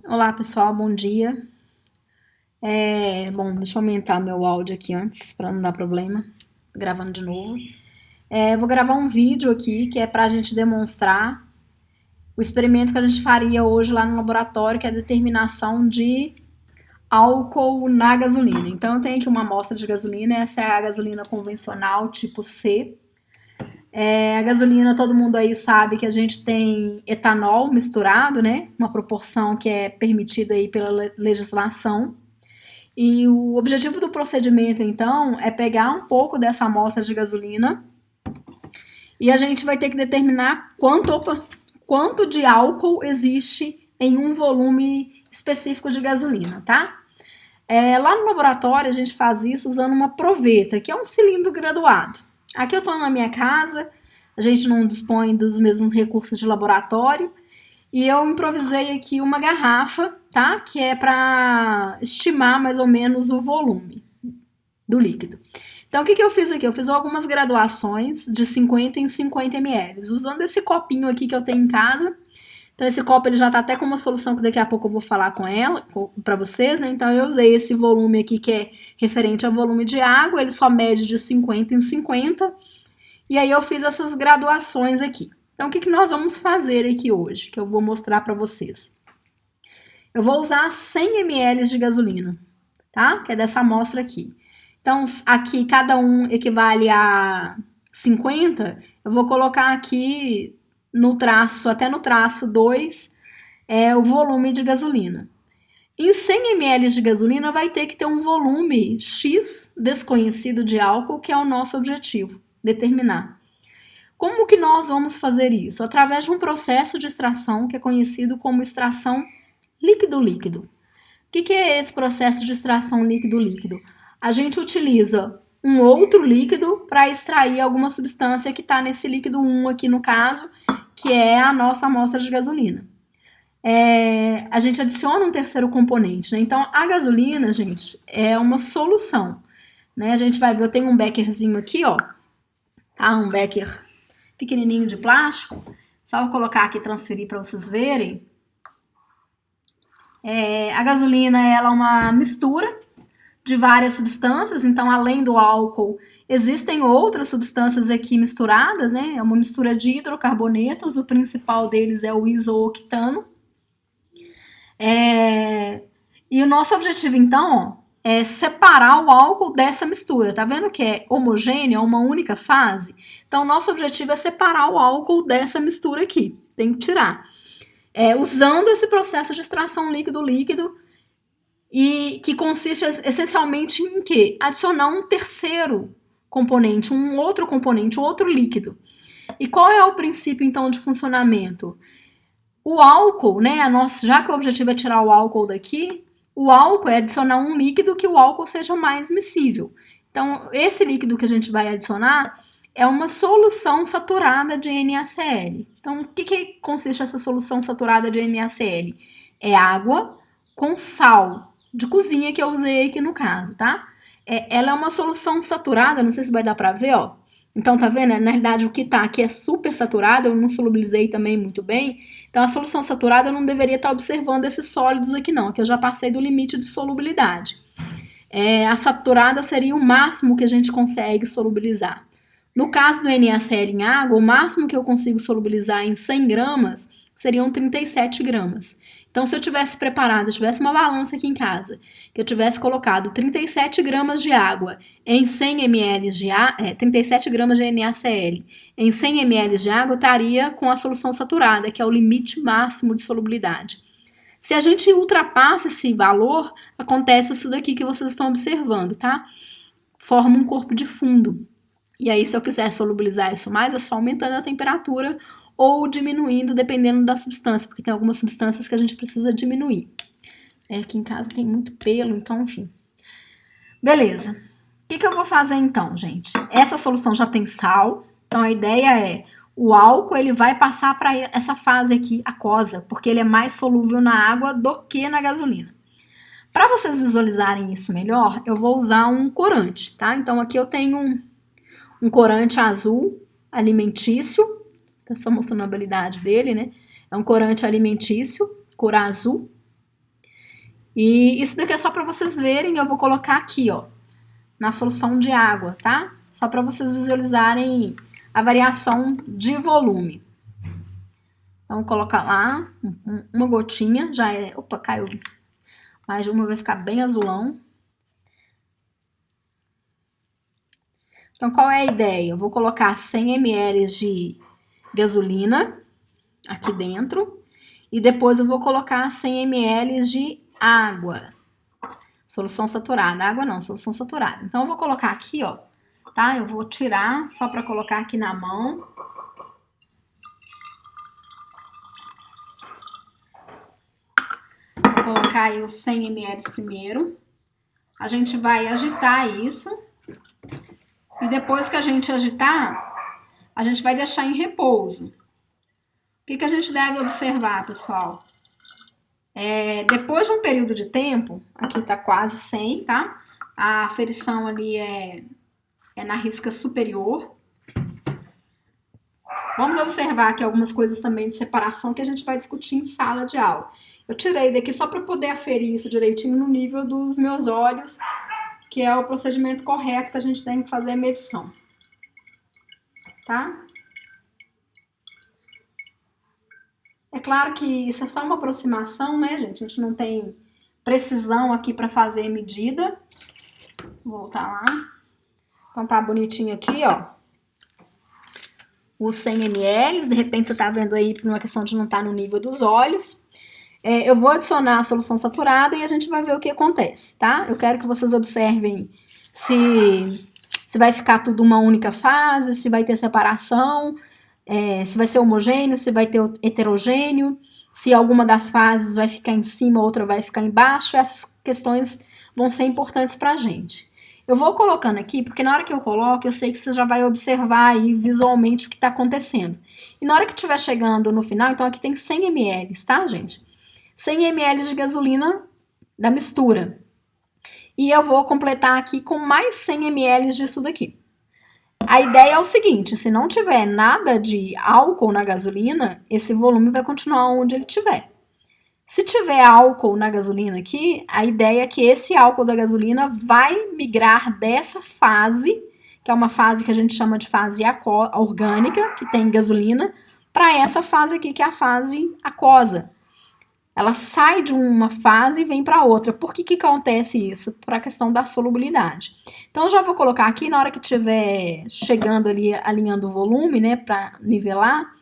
Olá pessoal, bom dia. Bom, deixa eu aumentar meu áudio aqui antes para não dar problema. Gravando de novo. Vou gravar um vídeo aqui que é para a gente demonstrar o experimento que a gente faria hoje lá no laboratório, que é a determinação de álcool na gasolina. Então eu tenho aqui uma amostra de gasolina, essa é a gasolina convencional tipo C. A gasolina, todo mundo aí sabe que a gente tem etanol misturado, né? Uma proporção que é permitida aí pela legislação. E o objetivo do procedimento, então, é pegar um pouco dessa amostra de gasolina e a gente vai ter que determinar quanto de álcool existe em um volume específico de gasolina, tá? Lá no laboratório a gente faz isso usando uma proveta, que é um cilindro graduado. Aqui eu estou na minha casa, a gente não dispõe dos mesmos recursos de laboratório, e eu improvisei aqui uma garrafa, tá? Que é para estimar mais ou menos o volume do líquido. Então, o que eu fiz aqui? Eu fiz algumas graduações de 50 em 50 ml, usando esse copinho aqui que eu tenho em casa. Então, esse copo ele já tá até com uma solução que daqui a pouco eu vou falar com ela, para vocês, né? Então, eu usei esse volume aqui que é referente ao volume de água, ele só mede de 50 em 50. E aí, eu fiz essas graduações aqui. Então, o que nós vamos fazer aqui hoje, que eu vou mostrar para vocês? Eu vou usar 100 ml de gasolina, tá? Que é dessa amostra aqui. Então, aqui cada um equivale a 50, eu vou colocar aqui no traço, até no traço 2, o volume de gasolina. Em 100 ml de gasolina vai ter que ter um volume X desconhecido de álcool, que é o nosso objetivo, determinar. Como que nós vamos fazer isso? Através de um processo de extração que é conhecido como extração líquido-líquido. O que é esse processo de extração líquido-líquido? A gente utiliza um outro líquido para extrair alguma substância que está nesse líquido 1 aqui no caso, que é a nossa amostra de gasolina. A gente adiciona um terceiro componente, né? Então, a gasolina, gente, é uma solução, né? A gente vai ver, eu tenho um bekerzinho aqui, ó, tá? Um beker pequenininho de plástico. Só vou colocar aqui e transferir para vocês verem. A gasolina ela é uma mistura de várias substâncias, então além do álcool existem outras substâncias aqui misturadas, né? É uma mistura de hidrocarbonetos, o principal deles é o isooctano. E o nosso objetivo então, ó, é separar o álcool dessa mistura. Tá vendo que é homogêneo, é uma única fase? Então o nosso objetivo é separar o álcool dessa mistura aqui. Tem que tirar. Usando esse processo de extração líquido-líquido, e que consiste essencialmente em quê? Adicionar um terceiro componente, um outro líquido. E qual é o princípio, então, de funcionamento? O álcool, né, já que o objetivo é tirar o álcool daqui, o álcool é adicionar um líquido que o álcool seja mais miscível. Então, esse líquido que a gente vai adicionar é uma solução saturada de NaCl. Então, o que consiste essa solução saturada de NaCl? É água com sal de cozinha que eu usei aqui no caso, tá? Ela é uma solução saturada, não sei se vai dar pra ver, ó. Então, tá vendo? Na realidade, o que tá aqui é super saturado, eu não solubilizei também muito bem. Então, a solução saturada eu não deveria estar observando esses sólidos aqui não, que eu já passei do limite de solubilidade. A saturada seria o máximo que a gente consegue solubilizar. No caso do NaCl em água, o máximo que eu consigo solubilizar em 100 gramas seriam 37 gramas. Então, se eu tivesse preparado, eu tivesse uma balança aqui em casa, que eu tivesse colocado 37 gramas de água em 100 ml de 37 gramas de NaCl em 100 ml de água, eu estaria com a solução saturada, que é o limite máximo de solubilidade. Se a gente ultrapassa esse valor, acontece isso daqui que vocês estão observando, tá? Forma um corpo de fundo. E aí, se eu quiser solubilizar isso mais, é só aumentando a temperatura ou diminuindo, dependendo da substância, porque tem algumas substâncias que a gente precisa diminuir. Aqui em casa tem muito pelo, então, enfim. Beleza. O que eu vou fazer então, gente? Essa solução já tem sal, então a ideia é o álcool ele vai passar para essa fase aqui, aquosa, porque ele é mais solúvel na água do que na gasolina. Para vocês visualizarem isso melhor, eu vou usar um corante, tá? Então aqui eu tenho um corante azul alimentício, tá só mostrando a habilidade dele, né? É um corante alimentício, cor azul. E isso daqui é só para vocês verem, eu vou colocar aqui, ó, na solução de água, tá? Só para vocês visualizarem a variação de volume. Então, vou colocar lá uma gotinha, já é... Opa, caiu. Mais uma vai ficar bem azulão. Então, qual é a ideia? Eu vou colocar 100 ml de gasolina aqui dentro e depois eu vou colocar 100 ml de água. Solução saturada. Água não, solução saturada. Então, eu vou colocar aqui, ó, tá? Eu vou tirar só para colocar aqui na mão. Vou colocar aí os 100 ml primeiro. A gente vai agitar isso. E depois que a gente agitar, a gente vai deixar em repouso. O que a gente deve observar, pessoal? Depois de um período de tempo, aqui tá quase 100, tá? A aferição ali é na risca superior. Vamos observar aqui algumas coisas também de separação que a gente vai discutir em sala de aula. Eu tirei daqui só para poder aferir isso direitinho no nível dos meus olhos, que é o procedimento correto que a gente tem que fazer a medição. Tá? É claro que isso é só uma aproximação, né, gente? A gente não tem precisão aqui para fazer medida. Vou voltar lá. Então tá bonitinho aqui, ó. Os 100 ml, de repente você tá vendo aí por uma questão de não estar no nível dos olhos. Eu vou adicionar a solução saturada e a gente vai ver o que acontece, tá? Eu quero que vocês observem se vai ficar tudo uma única fase, se vai ter separação, se vai ser homogêneo, se vai ter heterogêneo, se alguma das fases vai ficar em cima, outra vai ficar embaixo. Essas questões vão ser importantes pra gente. Eu vou colocando aqui, porque na hora que eu coloco, eu sei que você já vai observar aí visualmente o que está acontecendo. E na hora que estiver chegando no final, então aqui tem 100 ml, tá, gente? 100 ml de gasolina da mistura. E eu vou completar aqui com mais 100 ml disso daqui. A ideia é o seguinte, se não tiver nada de álcool na gasolina, esse volume vai continuar onde ele estiver. Se tiver álcool na gasolina aqui, a ideia é que esse álcool da gasolina vai migrar dessa fase, que é uma fase que a gente chama de fase orgânica, que tem gasolina, para essa fase aqui, que é a fase aquosa. Ela sai de uma fase e vem para outra. Por que acontece isso? Por a questão da solubilidade. Então, eu já vou colocar aqui, na hora que estiver chegando ali, alinhando o volume, né, para nivelar,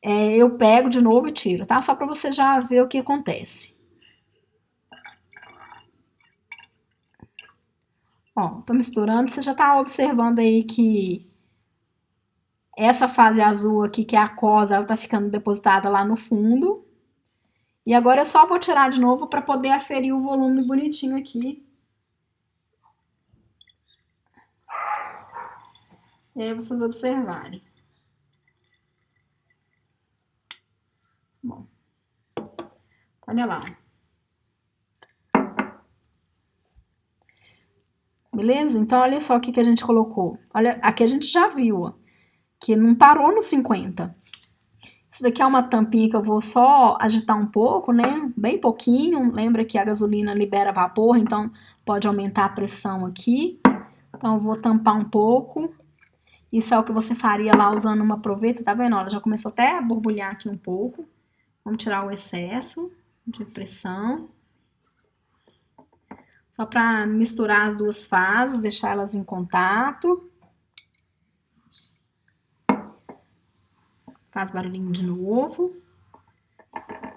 eu pego de novo e tiro, tá? Só para você já ver o que acontece. Ó, tô misturando, você já tá observando aí que essa fase azul aqui, que é a aquosa, ela tá ficando depositada lá no fundo. E agora eu só vou tirar de novo para poder aferir o volume bonitinho aqui. E aí vocês observarem. Bom, olha lá. Beleza? Então, olha só o que a gente colocou. Olha, aqui a gente já viu, ó, que não parou no 50. Isso daqui é uma tampinha que eu vou só agitar um pouco, né? Bem pouquinho. Lembra que a gasolina libera vapor, então pode aumentar a pressão aqui. Então, eu vou tampar um pouco. Isso é o que você faria lá usando uma proveta, tá vendo? Ela já começou até a borbulhar aqui um pouco. Vamos tirar o excesso de pressão. Só para misturar as duas fases, deixar elas em contato. Faz barulhinho de novo.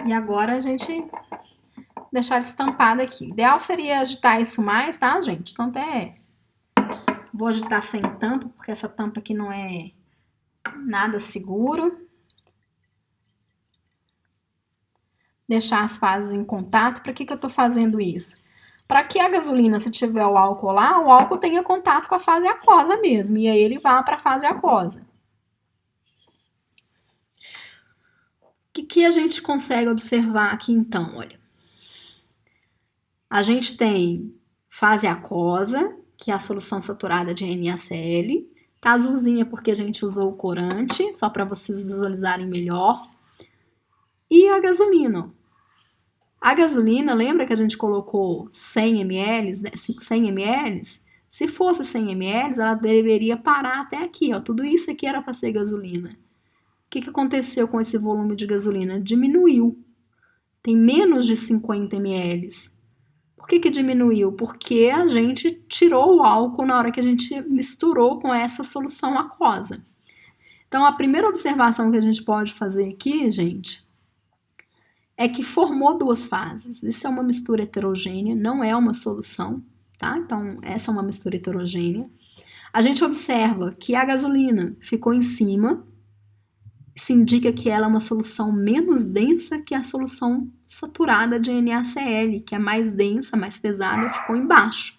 E agora a gente deixar destampada aqui. O ideal seria agitar isso mais, tá, gente? Então até vou agitar sem tampa, porque essa tampa aqui não é nada seguro. Deixar as fases em contato. Para que eu tô fazendo isso? Para que a gasolina, se tiver o álcool lá, o álcool tenha contato com a fase aquosa mesmo. E aí ele vá para a fase aquosa. O que a gente consegue observar aqui então? Olha, a gente tem fase aquosa, que é a solução saturada de NaCl. Tá azulzinha porque a gente usou o corante, só para vocês visualizarem melhor. E a gasolina. A gasolina, lembra que a gente colocou 100 ml, né? 100 ml? Se fosse 100 ml, ela deveria parar até aqui, ó. Tudo isso aqui era para ser gasolina. O que aconteceu com esse volume de gasolina? Diminuiu. Tem menos de 50 ml. Por que diminuiu? Porque a gente tirou o álcool na hora que a gente misturou com essa solução aquosa. Então, a primeira observação que a gente pode fazer aqui, gente, é que formou duas fases. Isso é uma mistura heterogênea, não é uma solução, tá? Então, essa é uma mistura heterogênea. A gente observa que a gasolina ficou em cima. Isso indica que ela é uma solução menos densa que a solução saturada de NaCl, que é mais densa, mais pesada, ficou embaixo.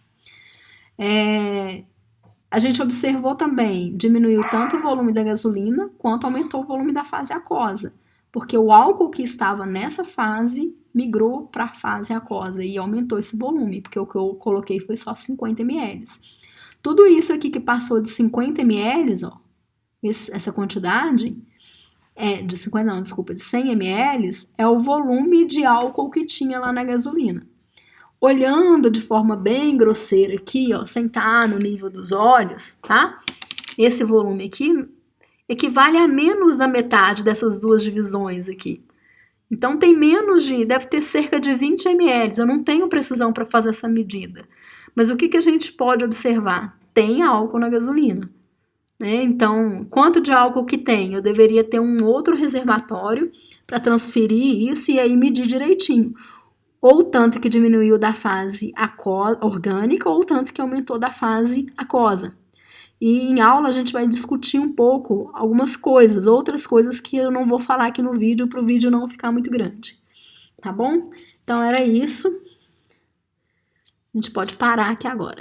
A gente observou também, diminuiu tanto o volume da gasolina, quanto aumentou o volume da fase aquosa, porque o álcool que estava nessa fase migrou para a fase aquosa e aumentou esse volume, porque o que eu coloquei foi só 50 ml. Tudo isso aqui que passou de 50 ml, ó, essa quantidade, de 100 ml, é o volume de álcool que tinha lá na gasolina. Olhando de forma bem grosseira aqui, ó, sem estar no nível dos olhos, tá? Esse volume aqui equivale a menos da metade dessas duas divisões aqui. Então, tem menos deve ter cerca de 20 ml. Eu não tenho precisão para fazer essa medida. Mas o que a gente pode observar? Tem álcool na gasolina. Né? Então, quanto de álcool que tem? Eu deveria ter um outro reservatório para transferir isso e aí medir direitinho. Ou tanto que diminuiu da fase orgânica, ou tanto que aumentou da fase aquosa. E em aula a gente vai discutir um pouco algumas coisas, outras coisas que eu não vou falar aqui no vídeo, para o vídeo não ficar muito grande. Tá bom? Então era isso. A gente pode parar aqui agora.